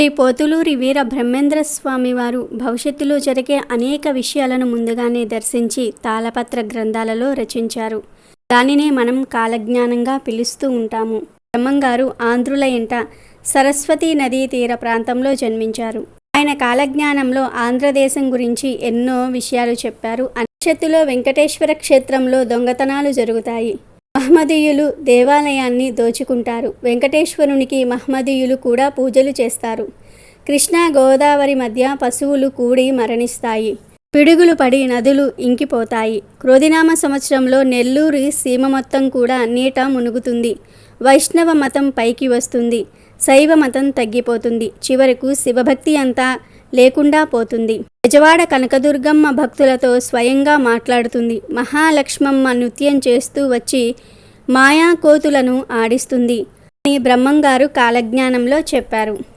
శ్రీ పోతులూరి వీర బ్రహ్మేంద్ర స్వామి వారు భవిష్యత్తులో జరిగే అనేక విషయాలను ముందుగానే దర్శించి తాళపత్ర గ్రంథాలలో రచించారు. దానినే మనం కాలజ్ఞానంగా పిలుస్తూ ఉంటాము. బ్రహ్మంగారు ఆంధ్రుల ఇంట సరస్వతీ నదీ తీర ప్రాంతంలో జన్మించారు. ఆయన కాలజ్ఞానంలో ఆంధ్రదేశం గురించి ఎన్నో విషయాలు చెప్పారు. భవిష్యత్తులో వెంకటేశ్వర క్షేత్రంలో దొంగతనాలు జరుగుతాయి. మహమ్మదీయులు దేవాలయాన్ని దోచుకుంటారు. వెంకటేశ్వరునికి మహమ్మదీయులు కూడా పూజలు చేస్తారు. కృష్ణా గోదావరి మధ్య పశువులు కూడి మరణిస్తాయి. పిడుగులు పడి నదులు ఇంకిపోతాయి. క్రోధినామ సంవత్సరంలో నెల్లూరు సీమ మొత్తం కూడా నీట మునుగుతుంది. వైష్ణవ మతం పైకి వస్తుంది. శైవ మతం తగ్గిపోతుంది. చివరకు శివభక్తి అంతా లేకుండా పోతుంది. బెజవాడ కనకదుర్గమ్మ భక్తులతో స్వయంగా మాట్లాడుతుంది. మహాలక్ష్మమ్మ నృత్యం చేస్తూ వచ్చి మాయా కోతులను ఆడిస్తుంది అని బ్రహ్మంగారు కాలజ్ఞానంలో చెప్పారు.